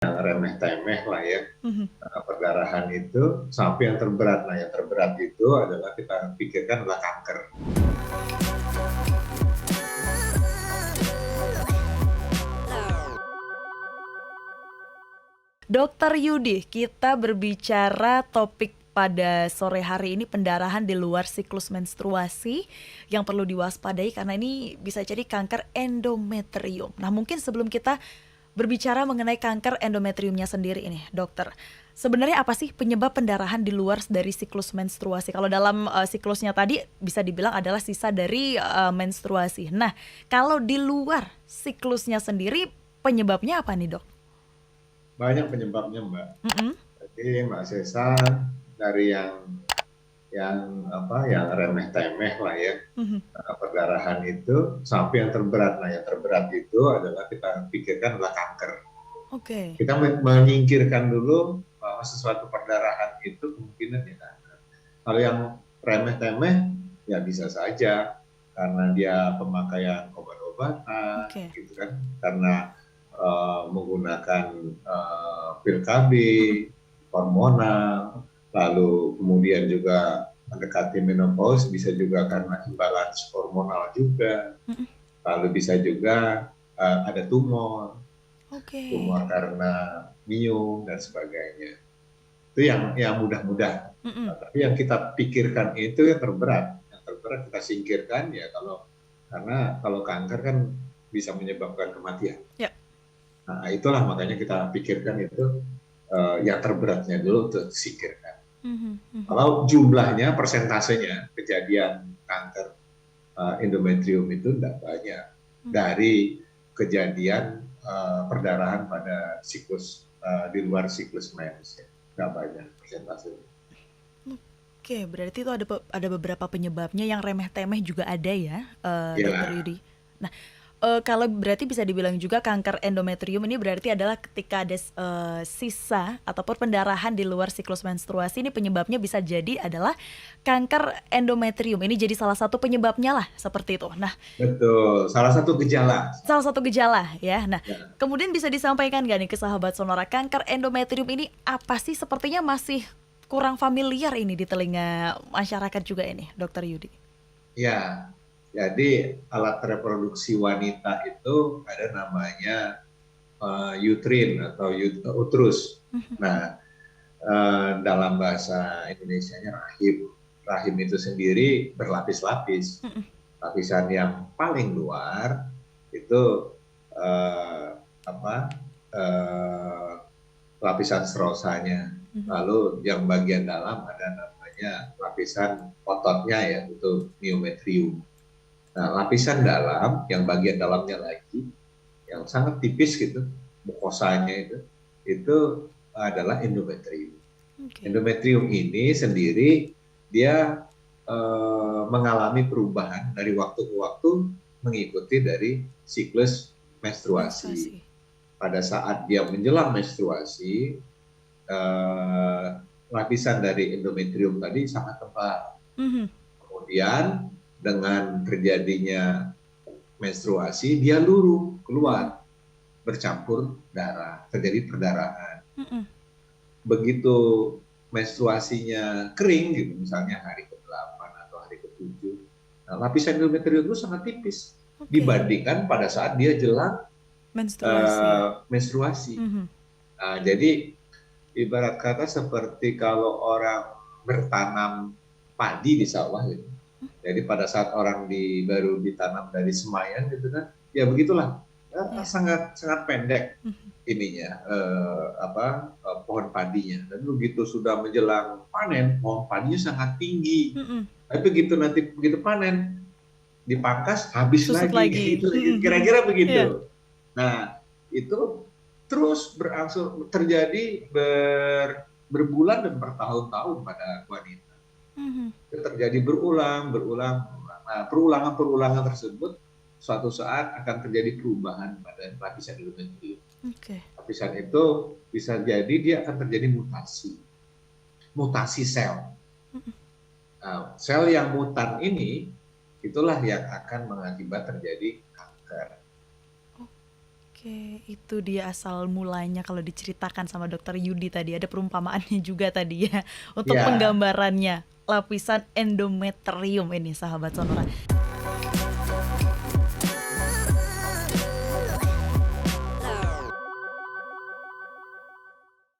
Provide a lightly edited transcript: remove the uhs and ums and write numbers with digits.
yang remeh-temeh lah ya, Mhm. perdarahan itu sampai yang terberat. Nah, yang terberat itu adalah kita pikirkan adalah kanker. Dokter Yudi, kita berbicara topik pada sore hari ini pendarahan di luar siklus menstruasi yang perlu diwaspadai karena ini bisa jadi kanker endometrium. Nah, mungkin sebelum kita berbicara mengenai kanker endometriumnya sendiri ini, dokter. Sebenarnya apa sih penyebab pendarahan di luar dari siklus menstruasi? Kalau dalam siklusnya tadi bisa dibilang adalah sisa dari menstruasi. Nah, kalau di luar siklusnya sendiri penyebabnya apa nih, Dok? Banyak penyebabnya, Mbak. Mm-mm. Jadi Mbak Sesa dari yang remeh-temeh lah ya, Mhm. perdarahan itu sampai yang terberat. Nah, yang terberat itu adalah kita pikirkan adalah kanker. Oke. Kita menyingkirkan dulu bahwa sesuatu perdarahan itu kemungkinan ya kanker. Kalau yang remeh-temeh ya bisa saja karena dia pemakaian obat-obatan Oke. gitu kan, karena menggunakan pil KB, Mhm. hormonal, lalu kemudian juga mendekati menopause, bisa juga karena imbalance hormonal juga, Mhm. lalu bisa juga ada Oke. tumor karena minum dan sebagainya. Itu yang mudah-mudah. Mhm. Nah, tapi yang kita pikirkan itu yang terberat kita singkirkan ya karena kalau kanker kan bisa menyebabkan kematian. Ya. Nah, itulah makanya kita pikirkan itu yang terberatnya dulu untuk singkirkan. Mhm. Mhm. Kalau jumlahnya, persentasenya kejadian kanker endometrium itu tidak banyak dari kejadian perdarahan pada siklus di luar siklus mens, ya. Nggak banyak persentasenya. Oke, berarti itu ada beberapa penyebabnya yang remeh-temeh juga ada ya, Dokter Ya, Yudi. Nah, kalau berarti bisa dibilang juga kanker endometrium ini berarti adalah ketika ada sisa ataupun pendarahan di luar siklus menstruasi, ini penyebabnya bisa jadi adalah kanker endometrium. Ini jadi salah satu penyebabnya lah seperti itu. Nah, betul. Salah satu gejala. salah satu gejala ya. Nah, Ya, kemudian bisa disampaikan gak nih ke sahabat Sonora, kanker endometrium ini apa sih? Sepertinya masih kurang familiar ini di telinga masyarakat juga ini, Dokter Yudi. ya. Jadi alat reproduksi wanita itu ada namanya utrin atau uterus. Nah, dalam bahasa Indonesianya rahim. Rahim itu sendiri berlapis-lapis. Lapisan yang paling luar itu eh, apa eh, lapisan serosanya. Lalu yang bagian dalam ada namanya lapisan ototnya ya, itu myometrium. Nah, lapisan dalam yang bagian dalamnya lagi yang sangat tipis gitu, mukosanya itu adalah endometrium. Oke. Endometrium ini sendiri dia mengalami perubahan dari waktu ke waktu mengikuti dari siklus menstruasi. Menstruasi. Pada saat dia menjelang menstruasi, eh, lapisan dari endometrium tadi sangat tebal. Mhm. Kemudian dengan terjadinya menstruasi, dia luruh Mhm. keluar, bercampur darah, terjadi perdarahan. Mhm. Begitu menstruasinya kering gitu, misalnya hari ke-8 atau hari ke-7, nah, lapisan endometrium itu sangat tipis Oke. dibandingkan pada saat dia jelang Menstruasi. menstruasi. Mhm. Nah, jadi ibarat kata seperti kalau orang bertanam padi di sawah gitu. Jadi pada saat orang baru ditanam dari semayan gitu kan, ya begitulah, ya, Ya. sangat sangat pendek Mhm. ininya pohon padinya. Dan begitu sudah menjelang panen, pohon padinya sangat tinggi. Mhm. Tapi begitu panen dipangkas habis Susut lagi. lagi. Itu Mhm. Mhm. kira-kira Iya. begitu. Nah, itu terus berangsur terjadi berbulan dan bertahun-tahun pada wanita. Mhm. Itu terjadi berulang, berulang, berulang. Nah, perulangan-perulangan tersebut suatu saat akan terjadi perubahan pada lapisan endometrium. Oke. Lapisan itu bisa jadi dia akan terjadi mutasi sel. Nah, sel yang mutan ini itulah yang akan mengakibat terjadi kanker. Oke, itu dia asal mulanya kalau diceritakan sama dokter Yudi tadi, ada perumpamaannya juga tadi ya, untuk Ya, penggambarannya, lapisan endometrium ini sahabat Sonora.